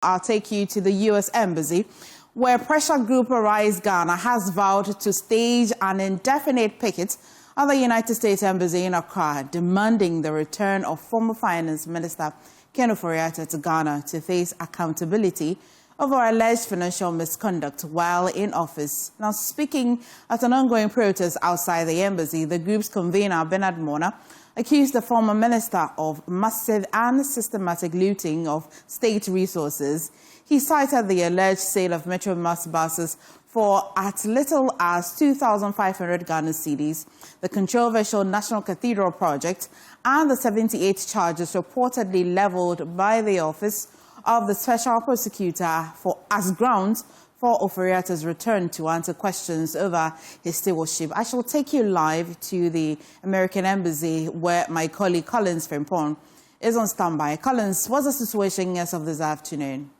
I'll take you to the U.S. Embassy, where pressure group Arise Ghana has vowed to stage an indefinite picket at the United States Embassy in Accra, demanding the return of former Finance Minister Ken Ofori-Atta to Ghana to face accountability over alleged financial misconduct while in office. Now, speaking at an ongoing protest outside the embassy, the group's convener, Mornah, accused the former minister of massive and systematic looting of state resources. He cited the alleged sale of Metro Mass buses for as little as 2,500 Ghana cedis, the controversial National Cathedral project, and the 78 charges reportedly leveled by the Office of the Special Prosecutor as grounds for Ofori-Atta's return to answer questions over his stewardship. I shall take you live to the American Embassy, where my colleague Collins Frimpong is on standby. Collins, what's the situation as of this afternoon?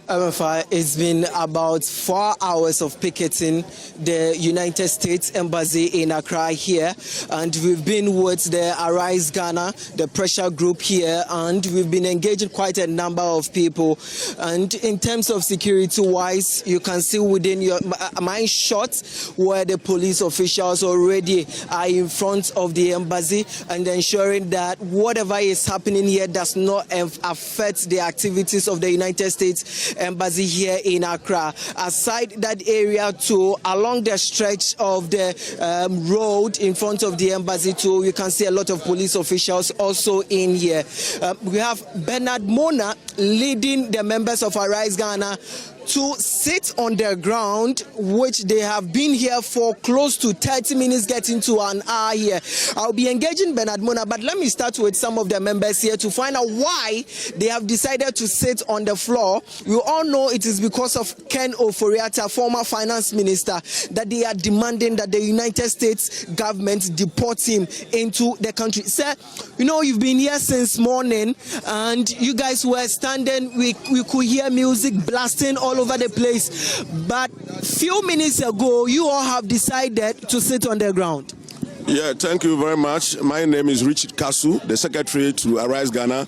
It's been about 4 hours of picketing the United States Embassy in Accra here, and we've been with the Arise Ghana, the pressure group here, and we've been engaging quite a number of people. And in terms of security-wise, you can see within your mind shot where the police officials already are in front of the embassy and ensuring that whatever is happening here does not affect the activities of the United States Embassy here in Accra. Aside that area too, along the stretch of the road in front of the embassy too, you can see a lot of police officials also in here. We have Mornah leading the members of Arise Ghana to sit on the ground, which they have been here for close to 30 minutes, getting to an hour here. I'll be engaging Mornah, but let me start with some of the members here to find out why they have decided to sit on the floor. We all know it is because of Ken Ofori-Atta, former finance minister, that they are demanding that the United States government deport him into the country. Sir, you know, you've been here since morning, and you guys were standing, we could hear music blasting all over the place, but few minutes ago you all have decided to sit on the ground. Yeah, thank you very much. My name is Richard Kasu, the secretary to Arise Ghana.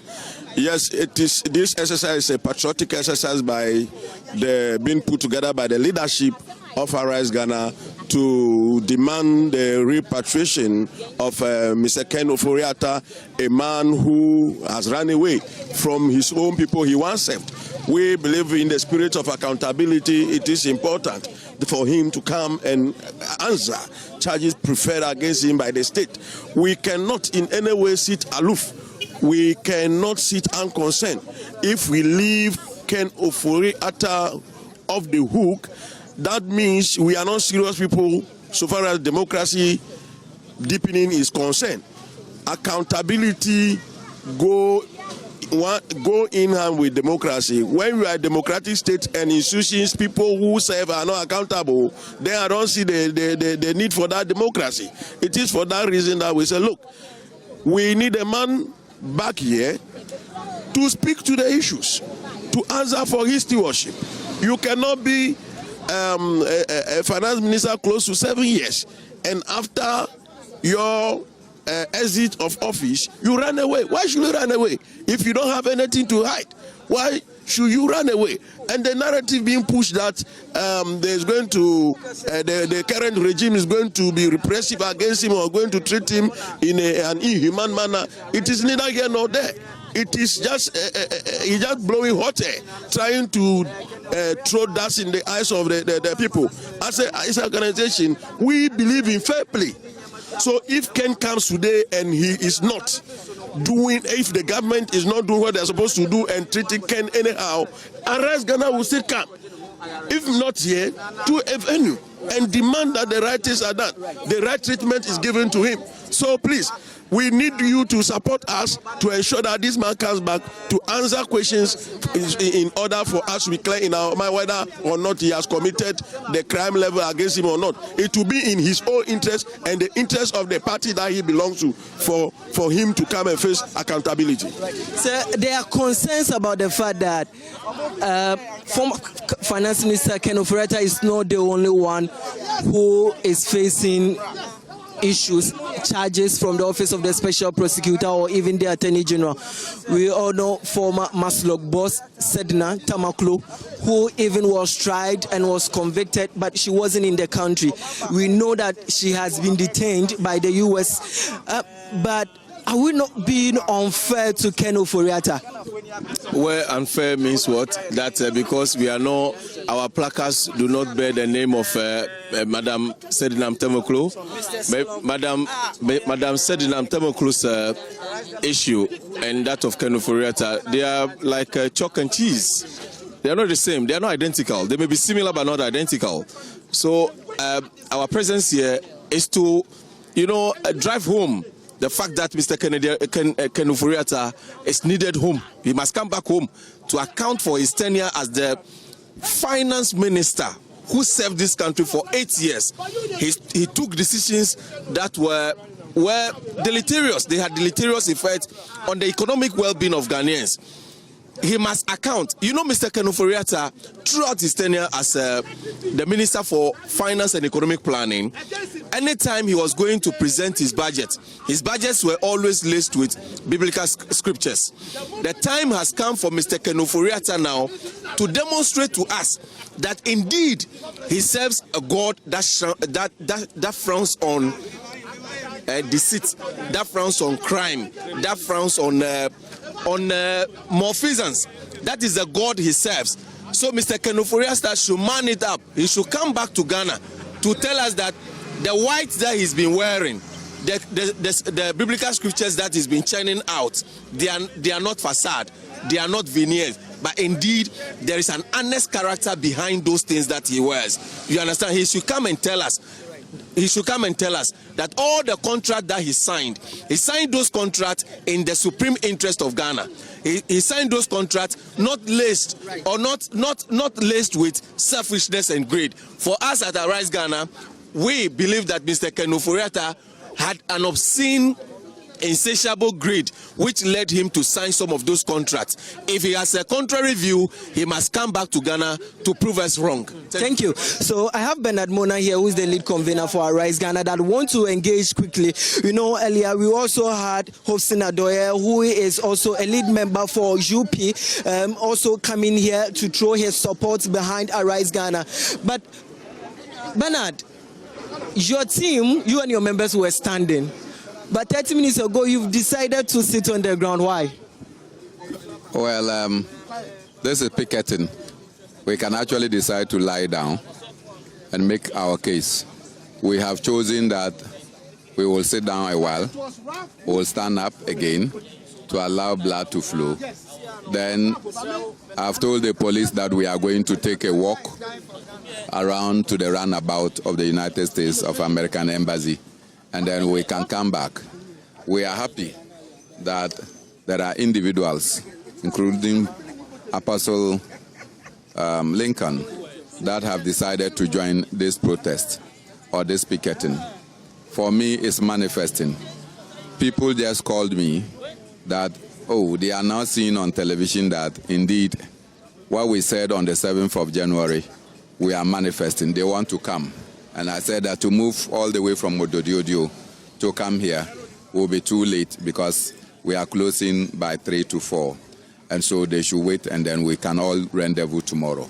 Yes, this exercise is a patriotic exercise being put together by the leadership of Arise Ghana to demand the repatriation of Mr. Ken Ofori-Atta, a man who has run away from his own people he once served. We believe in the spirit of accountability. It is important for him to come and answer charges preferred against him by the state. We cannot in any way sit aloof. We cannot sit unconcerned. If we leave Ken Ofori-Atta off the hook, that means we are not serious people so far as democracy deepening is concerned. Accountability go in hand with democracy. When we are a democratic state and institutions, people who serve are not accountable, then I don't see the need for that democracy. It is for that reason that we say, look, we need a man back here to speak to the issues, to answer for his stewardship. You cannot be a finance minister close to 7 years, and after your exit of office, you run away. Why should you run away? If you don't have anything to hide, why should you run away? And the narrative being pushed that there's going to the current regime is going to be repressive against him or going to treat him in an inhuman manner, it is neither here nor there. It is just he's just blowing hot air, trying to throw dust in the eyes of the people. As an organization, we believe in fair play. So if Ken comes today and he is not doing, if the government is not doing what they're supposed to do and treating Ken anyhow, Arise Ghana will still come. If not here, to a venue and demand that the right things are done. The right treatment is given to him. So please, we need you to support us to ensure that this man comes back to answer questions in order for us to be clear in our mind whether or not he has committed the crime level against him or not. It will be in his own interest and the interest of the party that he belongs to for him to come and face accountability. Sir, there are concerns about the fact that former Finance Minister Ken Ofori-Atta is not the only one who is facing issues, charges from the Office of the Special Prosecutor or even the Attorney General. We all know former Maslog boss Sedna Tamaklo, who even was tried and was convicted, but she wasn't in the country. We know that she has been detained by the U.S., but are we not being unfair to Ken Ofori-Atta? Well, unfair means what? That because we are not, our placards do not bear the name of Madam Sedinam Temoklo. Madam Sedinam Temoklo's issue and that of Ken Ofori-Atta, they are like chalk and cheese. They are not the same. They are not identical. They may be similar but not identical. So our presence here is to, drive home the fact that Mr. Ken Ofori-Atta is needed home. He must come back home to account for his tenure as the finance minister who served this country for 8 years. He took decisions that were deleterious. They had deleterious effects on the economic well-being of Ghanaians. He must account. Mr. Ken Ofori-Atta, throughout his tenure as the Minister for Finance and Economic Planning, anytime he was going to present his budgets were always laced with biblical scriptures. The time has come for Mr. Ken Ofori-Atta now to demonstrate to us that indeed he serves a God that frowns on deceit, that frowns on crime, that frowns on malfeasance. That is the God he serves. So Mr. Ken Ofori-Atta should man it up. He should come back to Ghana to tell us that the white that he's been wearing, the biblical scriptures that he's been churning out, they are not facade, they are not veneers, but indeed there is an honest character behind those things that he wears. You understand? He should come and tell us. He should come and tell us that all the contract that he signed those contracts in the supreme interest of Ghana. He signed those contracts not laced or not laced with selfishness and greed. For us at Arise Ghana, we believe that Mr. Ken Ofori-Atta had an obscene, insatiable greed which led him to sign some of those contracts. If he has a contrary view, he must come back to Ghana to prove us wrong. Thank you. So I have Bernard Mornah here, who is the lead convener for Arise Ghana, that want to engage quickly. Earlier we also had Hobson Adoye, who is also a lead member for UP, also coming here to throw his support behind Arise Ghana. But Bernard, your team, you and your members were standing. But 30 minutes ago, you've decided to sit on the ground. Why? Well, this is picketing. We can actually decide to lie down and make our case. We have chosen that we will sit down a while, we will stand up again to allow blood to flow. Then I've told the police that we are going to take a walk around to the runabout of the United States of American Embassy, and then we can come back. We are happy that there are individuals, including Apostle Lincoln, that have decided to join this protest or this picketing. For me, it's manifesting. People just called me that, they are now seeing on television that indeed what we said on the 7th of January, we are manifesting. They want to come. And I said that to move all the way from Mododiodio to come here will be too late because we are closing by 3 to 4. And so they should wait and then we can all rendezvous tomorrow.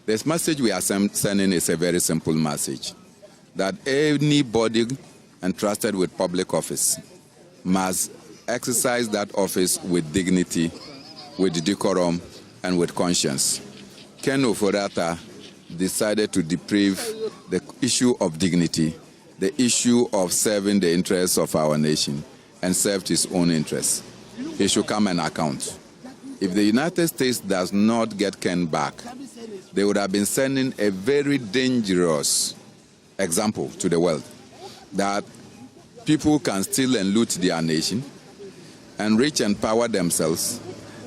This message we are sending is a very simple message. That anybody entrusted with public office must exercise that office with dignity, with decorum, and with conscience. Ken Ofori-Atta decided to deprive the issue of dignity, the issue of serving the interests of our nation, and served his own interests. He should come and account. If the United States does not get Ken back, they would have been sending a very dangerous example to the world that people can steal and loot their nation, enrich and power themselves,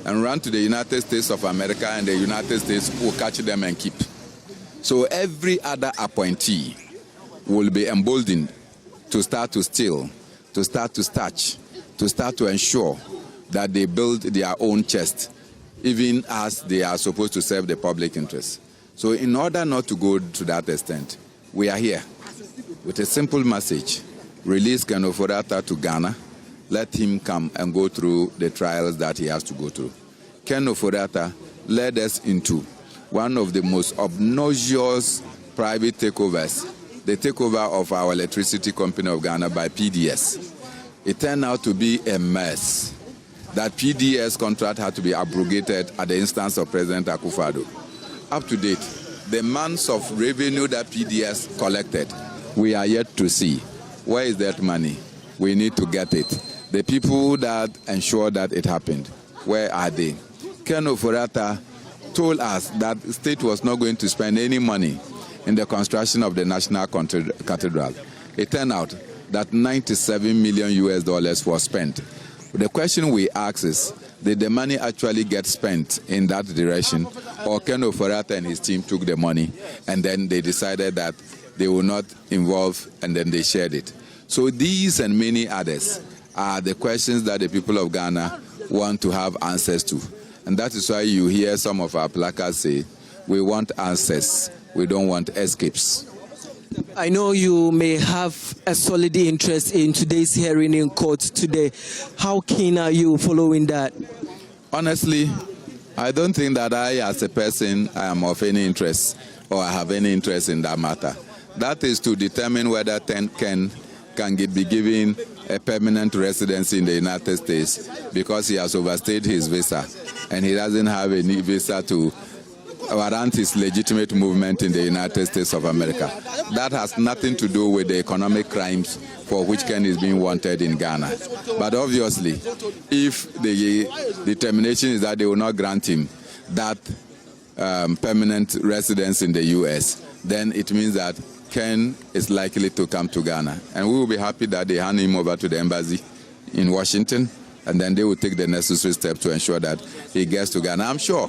and run to the United States of America, and the United States will catch them and keep. So every other appointee will be emboldened to start to steal, to start to starch, to start to ensure that they build their own chest, even as they are supposed to serve the public interest. So in order not to go to that extent, we are here with a simple message release Ken Ofori-Atta to Ghana, let him come and go through the trials that he has to go through. Ken Ofori-Atta led us into one of the most obnoxious private takeovers, the takeover of our electricity company of Ghana by PDS. It turned out to be a mess. That PDS contract had to be abrogated at the instance of President Akufo-Addo. Up to date, the months of revenue that PDS collected, we are yet to see. Where is that money? We need to get it. The people that ensured that it happened, where are they? Ken Ofori-Atta told us that the state was not going to spend any money in the construction of the National Cathedral. It turned out that $97 million was spent. The question we ask is, did the money actually get spent in that direction, or Ken Ofori-Atta and his team took the money and then they decided that they will not involve and then they shared it? So these and many others are the questions that the people of Ghana want to have answers to. And that is why you hear some of our placards say, we want answers, we don't want escapes. I know you may have a solid interest in today's hearing in court today. How keen are you following that? Honestly, I don't think that I, as a person, I am of any interest or I have any interest in that matter. That is to determine whether Ken can be given a permanent residency in the United States because he has overstayed his visa and he doesn't have any visa to warrant his legitimate movement in the United States of America. That has nothing to do with the economic crimes for which Ken is being wanted in Ghana. But obviously, if the determination is that they will not grant him that permanent residence in the U.S., then it means that Ken is likely to come to Ghana. And we will be happy that they hand him over to the embassy in Washington, and then they will take the necessary steps to ensure that he gets to Ghana. I'm sure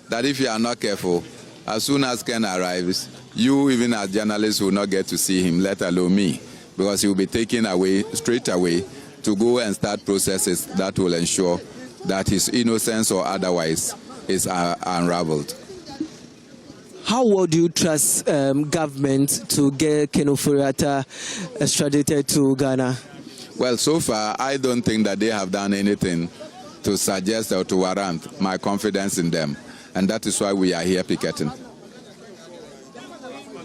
that if you are not careful, as soon as Ken arrives, you, even as journalists, will not get to see him, let alone me, because he will be taken away straight away to go and start processes that will ensure that his innocence or otherwise is unraveled. How well do you trust government to get Ken Ofori-Atta extradited to Ghana? Well, so far, I don't think that they have done anything to suggest or to warrant my confidence in them. And that is why we are here picketing.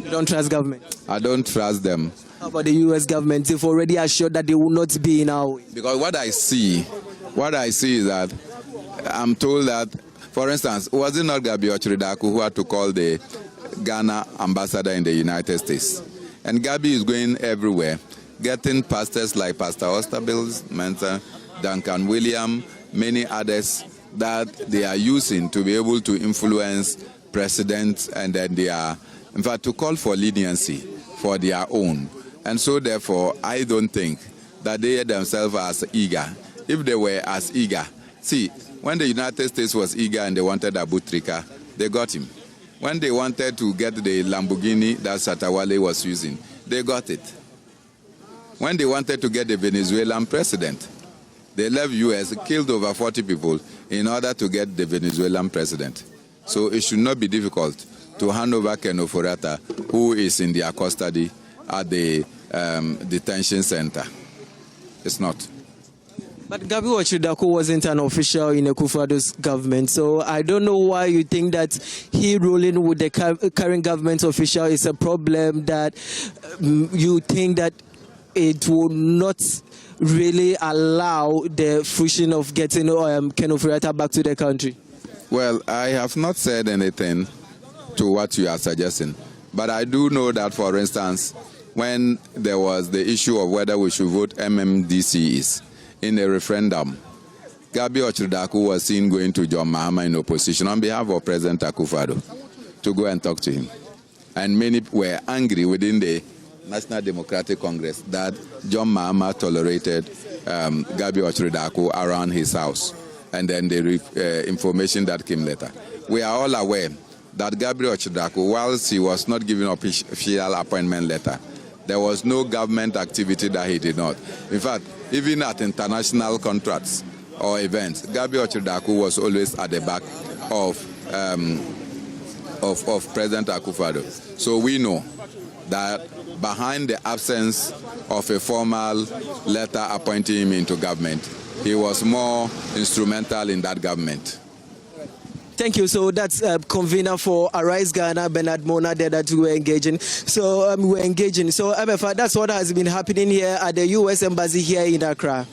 You don't trust government? I don't trust them. How about the U.S. government? They've already assured that they will not be in our way. Because what I see is that I'm told that, for instance, was it not Gabi Ochiridaku who had to call the Ghana ambassador in the United States? And Gabi is going everywhere, getting pastors like Pastor Osterbills, Mentor, Duncan William, many others that they are using to be able to influence presidents, and then they are, in fact, to call for leniency for their own. And so, therefore, I don't think that they themselves are as eager. If they were as eager, see, when the United States was eager and they wanted Abu Trika, they got him. When they wanted to get the Lamborghini that Satawale was using, they got it. When they wanted to get the Venezuelan president, they left U.S., killed over 40 people in order to get the Venezuelan president. So it should not be difficult to hand over Ken Ofori-Atta, who is in their custody at the detention center. It's not. But Gabi Ochiridaku wasn't an official in Akufo-Addo's government, so I don't know why you think that he ruling with the current government official is a problem, that you think that it will not really allow the fruition of getting Ken Ofori-Atta back to the country? Well, I have not said anything to what you are suggesting, but I do know that, for instance, when there was the issue of whether we should vote MMDCs in a referendum, Gabi Ochiridaku was seen going to John Mahama in opposition on behalf of President Akufo-Addo to go and talk to him. And many were angry within the National Democratic Congress that John Mahama tolerated Gabi Ochiridaku around his house, and then the information that came later. We are all aware that Gabi Ochiridaku, whilst he was not given official appointment letter, there was no government activity that he did not. In fact, even at international contracts or events, Gabi Ochiridaku was always at the back of President Akufo-Addo. So we know that behind the absence of a formal letter appointing him into government. He was more instrumental in that government. Thank you. So that's convener for Arise Ghana, Bernard Mornah, there that we were engaging. So we're engaging. So MFA, that's what has been happening here at the U.S. Embassy here in Accra.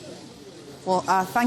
Well, thank